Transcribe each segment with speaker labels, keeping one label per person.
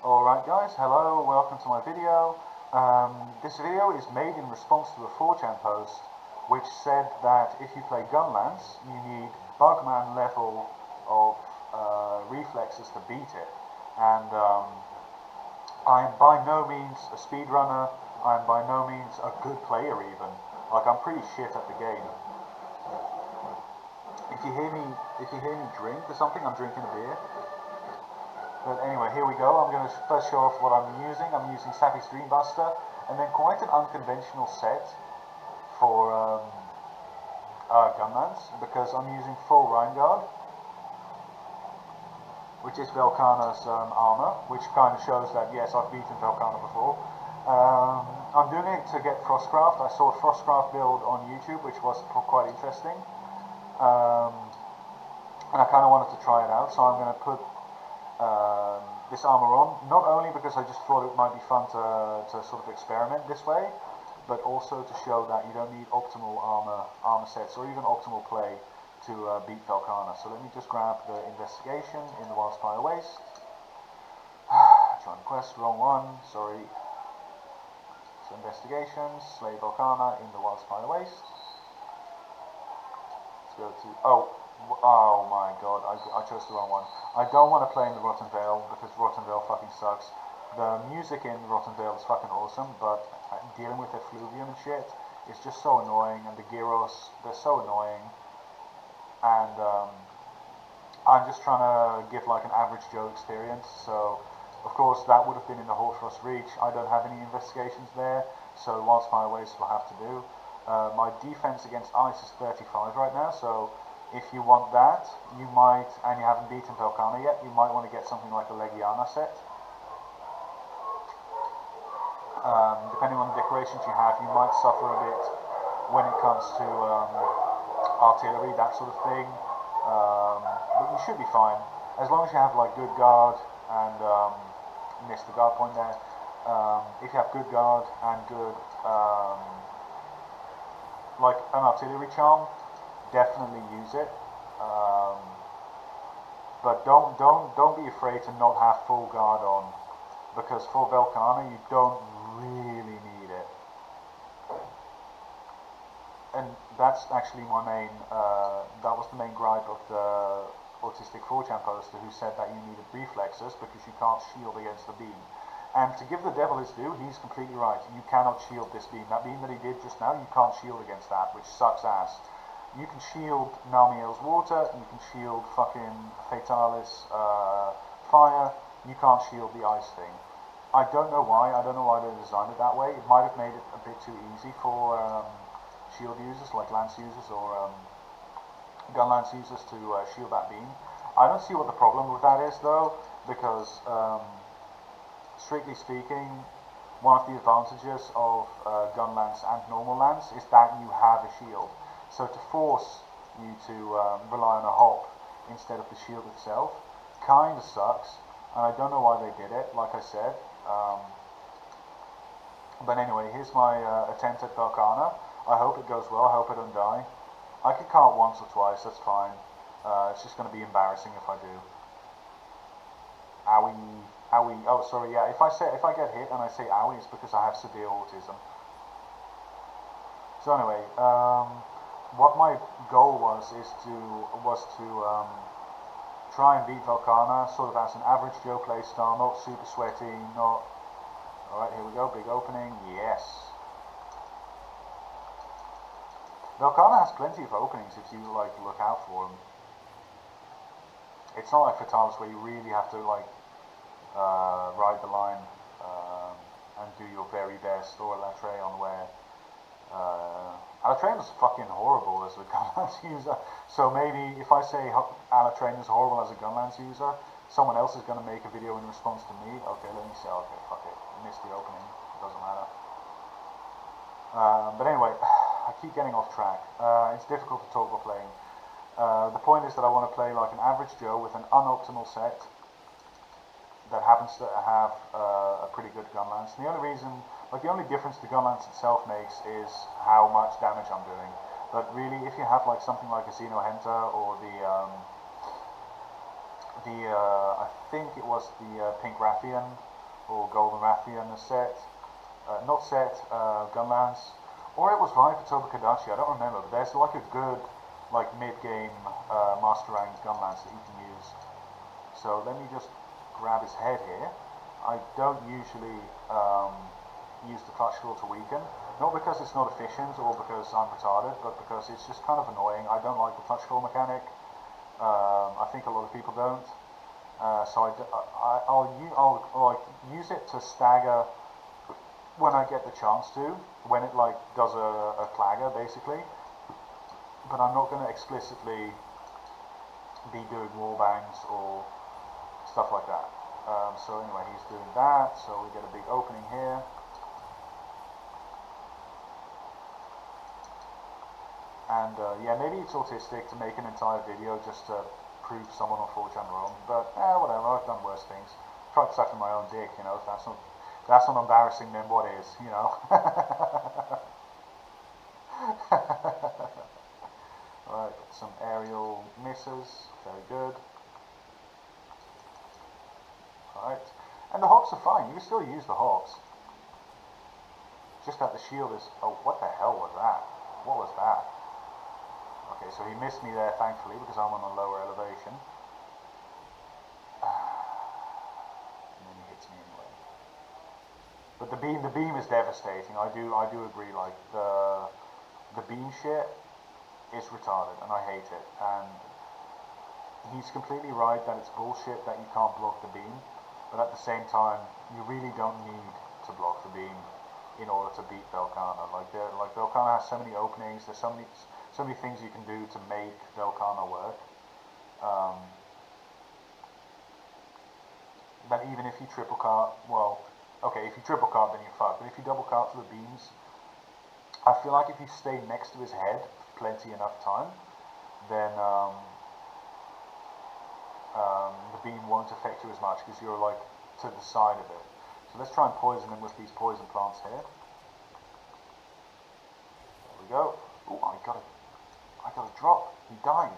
Speaker 1: Alright guys, hello, welcome to my video. This video is made in response to a 4chan post which said that if you play gunlance, you need bugman level of reflexes to beat it. And I am by no means a speedrunner, I am by no means a good player even. Like, I'm pretty shit at the game. If you hear me drink or something, I'm drinking a beer. But anyway, here we go. I'm going to first show off what I'm using. I'm using Savvy's Dreambuster, and then quite an unconventional set for gunlance, because I'm using full Rhine Guard, which is Velkhana's armor, which kind of shows that yes, I've beaten Velkhana before. I'm doing it to get Frostcraft. I saw a Frostcraft build on YouTube, which was quite interesting. And I kind of wanted to try it out, so I'm going to put this armor on, not only because I just thought it might be fun to sort of experiment this way, but also to show that you don't need optimal armor sets or even optimal play to beat Velkhana. So let me just grab the investigation in the Wildspire Waste. Join quest, wrong one, sorry. So investigations, slay Velkhana in the Wildspire Waste. Let's go to, oh my god, I chose the wrong one. I don't want to play in the Rotten Vale because Rotten Vale fucking sucks. The music in Rotten Vale is fucking awesome, but dealing with effluvium and shit is just so annoying, and the gyros, they're so annoying. And I'm just trying to give like an average Joe experience, so of course that would have been in the Hoarfrost Reach. I don't have any investigations there, so Wildspire Waste will have to do. My defense against ice is 35 right now, so if you want that, you might, and you haven't beaten Velkhana yet, you might want to get something like a Legiana set. Depending on the decorations you have, you might suffer a bit when it comes to artillery, that sort of thing. But you should be fine, as long as you have like good guard and missed the guard point there. If you have good guard and good like an artillery charm, definitely use it, but don't be afraid to not have full guard on, because for Velkhana you don't really need it. And that's actually my main, that was the main gripe of the autistic 4chan poster, who said that you needed reflexes because you can't shield against the beam. And to give the devil his due, he's completely right. You cannot shield this beam. That beam that he did just now, you can't shield against that, which sucks ass. You can shield Namiel's water, you can shield fucking Fatalis fire, you can't shield the ice thing. I don't know why they designed it that way. It might have made it a bit too easy for shield users, like lance users or gun lance users to shield that beam. I don't see what the problem with that is though, because strictly speaking, one of the advantages of gun lance and normal lance is that you have a shield. So to force you to rely on a hop instead of the shield itself kind of sucks, and I don't know why they did it, like I said. But anyway, here's my attempt at Velkhana. I hope it goes well, I hope I don't die. I could cart once or twice, that's fine. It's just going to be embarrassing if I do. Owie, owie, oh sorry, yeah, if I get hit and I say owie, it's because I have severe autism. So anyway, what my goal was to try and beat Velkhana sort of as an average Joe playstyle, not super sweaty, not... Alright, here we go, big opening, yes. Velkhana has plenty of openings if you like look out for them. It's not like Fatalis where you really have to like ride the line and do your very best, or Latreon where Alatrain is fucking horrible as a gunlance user, so maybe if I say Alatrain is horrible as a gunlance user, someone else is going to make a video in response to me. Okay, let me say, okay, fuck it, missed the opening, doesn't matter. But anyway, I keep getting off track. It's difficult to talk while playing. The point is that I want to play like an average Joe with an unoptimal set that happens to have a pretty good gunlance. And the only reason, like the only difference the gunlance itself makes is how much damage I'm doing. But really, if you have like something like a Xenohenta or I think it was the Pink Rathian, or Golden Rathian set, not set, gunlance, or it was Viper Toba Kadachi, I don't remember, but there's like a good like mid-game master rank gunlance that you can use. So let me just grab his head here. I don't usually use the clutch claw to weaken, not because it's not efficient or because I'm retarded, but because it's just kind of annoying. I don't like the clutch claw mechanic. I think a lot of people don't. So I'll like use it to stagger when I get the chance to, when it like does a clagger basically. But I'm not going to explicitly be doing wall bangs or stuff like that. So anyway, he's doing that, so we get a big opening here. And yeah, maybe it's autistic to make an entire video just to prove someone on 4chan wrong, but whatever, I've done worse things. Tried sucking my own dick, you know, if that's not embarrassing, then what is, you know? Alright, some aerial misses, very good. Alright, and the hops are fine, you can still use the hops. Just that the shield is, oh, what the hell was that? What was that? Okay, so he missed me there, thankfully, because I'm on a lower elevation. And then he hits me anyway. But the beam is devastating. I do agree. Like the beam shit is retarded, and I hate it. And he's completely right that it's bullshit that you can't block the beam. But at the same time, you really don't need to block the beam in order to beat Velkhana. Like Velkhana has so many openings. There's so many things you can do to make Velkhana work. That even if you triple cart, well, okay, if you triple cart then you're fucked. But if you double cart to the beams, I feel like if you stay next to his head plenty enough time, then the beam won't affect you as much because you're like to the side of it. So let's try and poison him with these poison plants here. There we go. Oh, I got a drop. He died.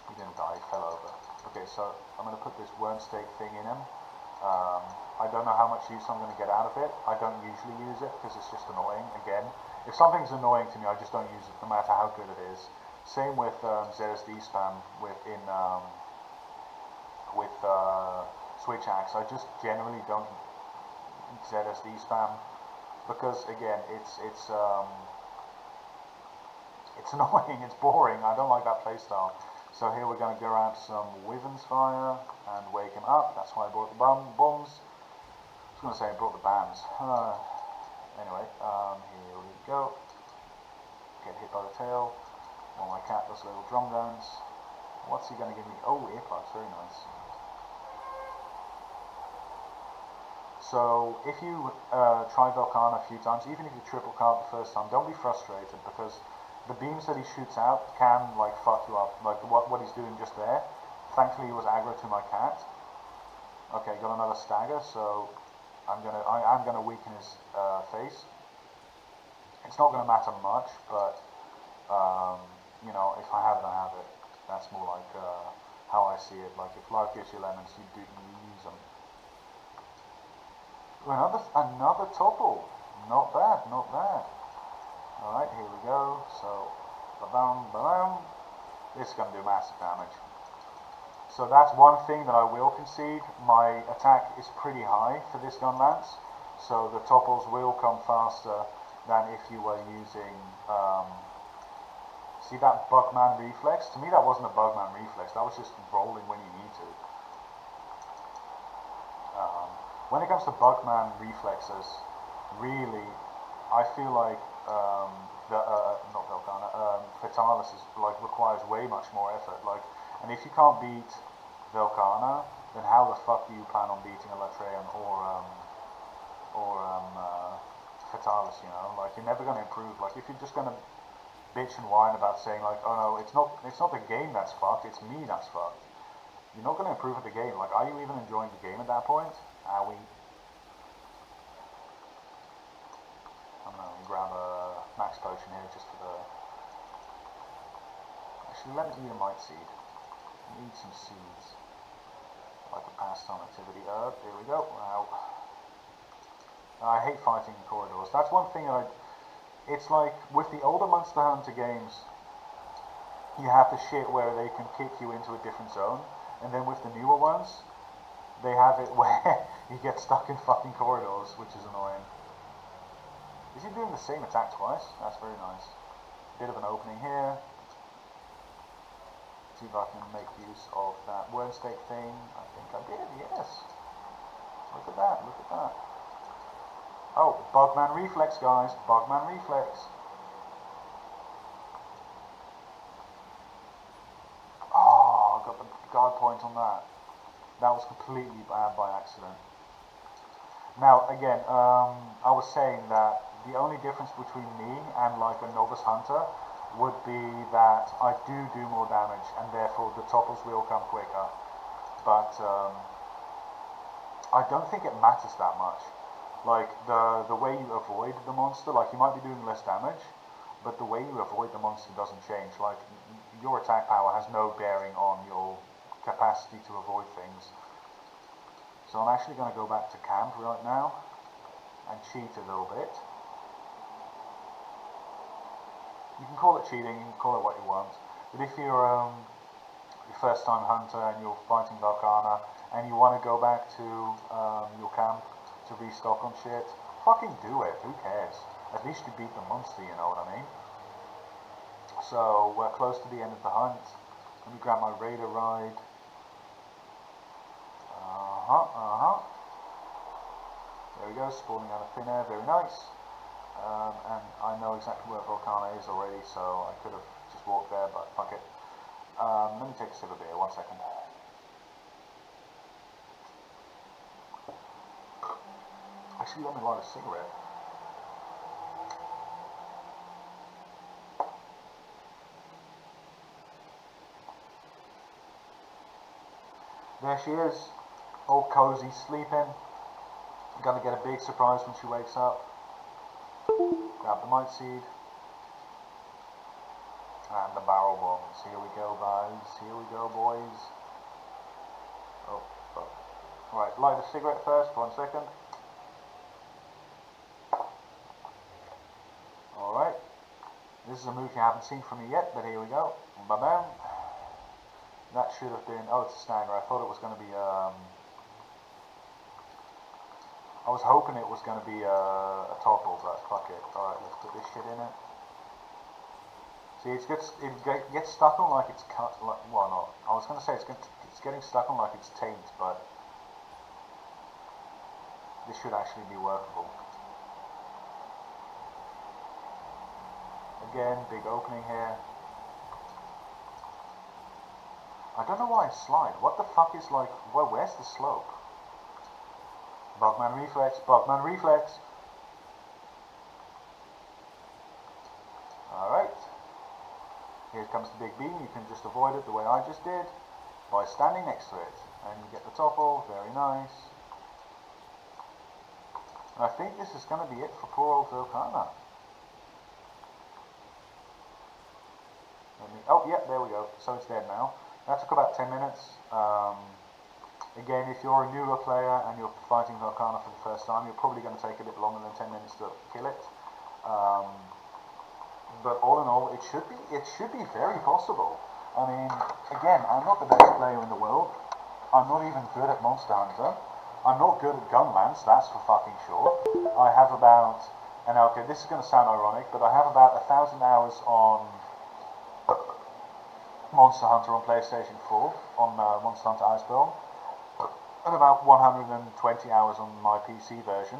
Speaker 1: He didn't die, he fell over. Okay, so I'm going to put this worm stake thing in him. I don't know how much use I'm going to get out of it. I don't usually use it because it's just annoying. Again, if something's annoying to me, I just don't use it no matter how good it is. Same with ZSD spam with Switch Axe. I just generally don't ZSD spam because again, it's annoying, it's boring. I don't like that playstyle. So here we're going to go out some Wyvern's Fire and wake him up. That's why I brought the bombs. I was going to say I brought the BAMs. Anyway, here we go. Get hit by the tail. While my cat does little drum dance. What's he going to give me? Oh, earplugs, very nice. So if you try Velkhana a few times, even if you triple card the first time, don't be frustrated because the beams that he shoots out can like fuck you up, like what he's doing just there. Thankfully he was aggro to my cat. Okay, got another stagger, so I am gonna weaken his face. It's not gonna matter much, but you know, if I have it, I have it. That's more like how I see it. Like if life gives you lemons, you use them. Another topple. Not bad, not bad. Alright, here we go. So, ba-bam, ba-bam. This is going to do massive damage. So that's one thing that I will concede. My attack is pretty high for this gunlance. So the topples will come faster than if you were using... see that bugman reflex? To me that wasn't a bugman reflex. That was just rolling when you need to. When it comes to bugman reflexes, really, I feel like not Velkhana, Fatalis is like requires way much more effort. Like, and if you can't beat Velkhana, then how the fuck do you plan on beating a Latrean or Fatalis? You know, like you're never going to improve. Like if you're just going to bitch and whine about saying like, oh no, it's not the game that's fucked, it's me that's fucked. You're not going to improve at the game. Like, are you even enjoying the game at that point? Owie. I'm going to grab a max potion here just for the... Actually, let me eat a might seed. Eat some seeds. Like a pastime. some activity. Here we go. Wow. I hate fighting in corridors. That's one thing it's like with the older Monster Hunter games, you have the shit where they can kick you into a different zone, and then with the newer ones, they have it where you get stuck in fucking corridors, which is annoying. Is he doing the same attack twice? That's very nice. Bit of an opening here. See if I can make use of that worm stake thing. I think I did, yes. Look at that, look at that. Oh, bugman reflex, guys. Bugman reflex. Oh, I got the guard point on that. That was completely bad by accident. Now, again, I was saying that the only difference between me and like a novice hunter would be that I do more damage, and therefore the topples will come quicker. But I don't think it matters that much. Like the way you avoid the monster, like you might be doing less damage, but the way you avoid the monster doesn't change. Like your attack power has no bearing on your capacity to avoid things. So I'm actually going to go back to camp right now and cheat a little bit. You can call it cheating, you can call it what you want, but if you're your first time hunter and you're fighting Velkhana and you want to go back to your camp to restock on shit, fucking do it, who cares? At least you beat the monster, you know what I mean? So we're close to the end of the hunt. Let me grab my raider ride. There we go, spawning out of thin air, very nice. And I know exactly where Velkhana is already, so I could have just walked there, but fuck it. Let me take a sip of beer, 1 second. Actually, let me light a cigarette. There she is, all cozy, sleeping. Gonna get a big surprise when she wakes up. Grab the mite seed. And the barrel bombs. Here we go, guys. Here we go, boys. Oh. Right, light a cigarette first, 1 second. Alright. This is a move you haven't seen from me yet, but here we go. Ba-bam. That should have been... Oh, it's a snagger. I thought it was going to be... I was hoping it was going to be a topple, but fuck it. Alright, let's put this shit in it. See, it gets stuck on like it's cut... Well, no. I was going to say it's getting stuck on like it's taint, but... This should actually be workable. Again, big opening here. I don't know why I slide. What the fuck is like... Well, where's the slope? Bugman reflex, bugman reflex. Alright. Here comes the big beam. You can just avoid it the way I just did by standing next to it. And you get the topple. Very nice. And I think this is going to be it for poor old Velkhana. Oh, yeah, there we go. So it's dead now. That took about 10 minutes. Again, if you're a newer player and you're fighting Velkhana for the first time, you're probably going to take a bit longer than 10 minutes to kill it. But all in all, it should be very possible. I mean, again, I'm not the best player in the world. I'm not even good at Monster Hunter. I'm not good at gunlance, that's for fucking sure. I have about, and okay, this is going to sound ironic, but I have about 1,000 hours on Monster Hunter on PlayStation 4, on Monster Hunter Iceborne, and about 120 hours on my PC version.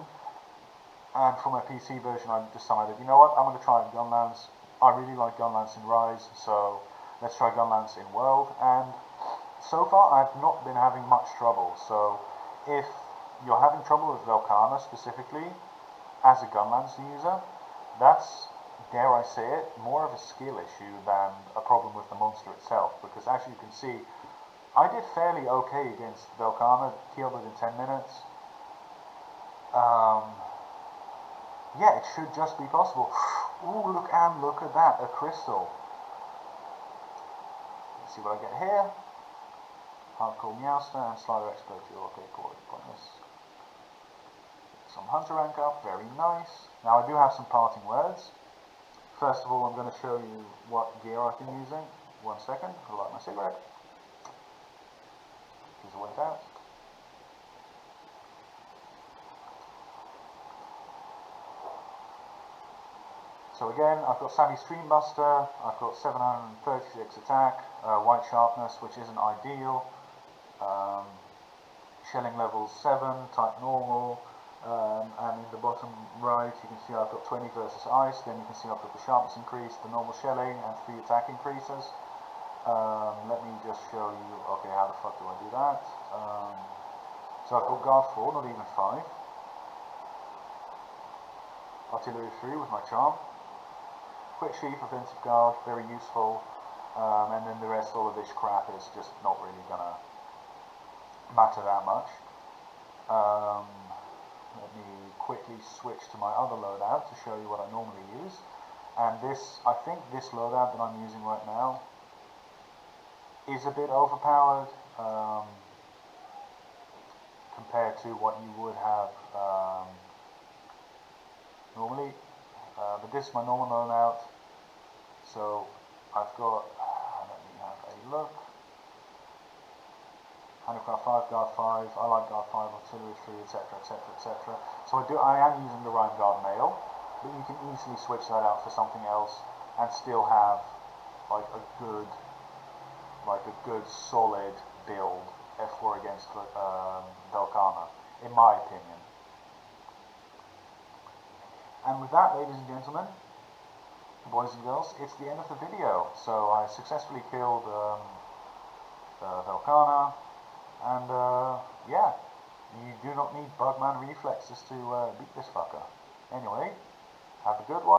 Speaker 1: And for my PC version, I decided, you know what, I'm going to try gunlance. I really like gunlance in Rise, so let's try gunlance in World. And so far, I've not been having much trouble. So if you're having trouble with Velkhana specifically, as a gunlance user, that's, dare I say it, more of a skill issue than a problem with the monster itself. Because as you can see, I did fairly okay against Velkhana, killed it in 10 minutes. Yeah, it should just be possible. Ooh, look at that, a crystal. Let's see what I get here. Hardcore Meowster, and Slider Expert. Okay, cool. Pointless. Some Hunter rank up, very nice. Now I do have some parting words. First of all, I'm going to show you what gear I've been using. 1 second, I'll light my cigarette. Just went out. So again, I've got Savvy Streambuster, I've got 736 attack, white sharpness, which isn't ideal, shelling level 7, type normal, and in the bottom right you can see I've got 20 versus ice, then you can see I've got the sharpness increase, the normal shelling, and 3 attack increases. Let me just show you, okay, how the fuck do I do that? So I've got guard 4, not even 5, artillery 3 with my charm, quick sheath, offensive guard, very useful, and then the rest, all of this crap is just not really gonna matter that much. Let me quickly switch to my other loadout to show you what I normally use. And this, I think this loadout that I'm using right now is a bit overpowered compared to what you would have normally. But this is my normal loadout. So I've got, let me have a look. Handicraft 5, guard 5, I like guard 5, artillery 3, etc, etc, etc. So I am using the Rhyme Guard Mail, but you can easily switch that out for something else and still have like a good solid build F4 against Velkhana, in my opinion. And with that, ladies and gentlemen, boys and girls, it's the end of the video. So I successfully killed Velkhana. And yeah, you do not need bugman reflexes to beat this fucker. Anyway, have a good one.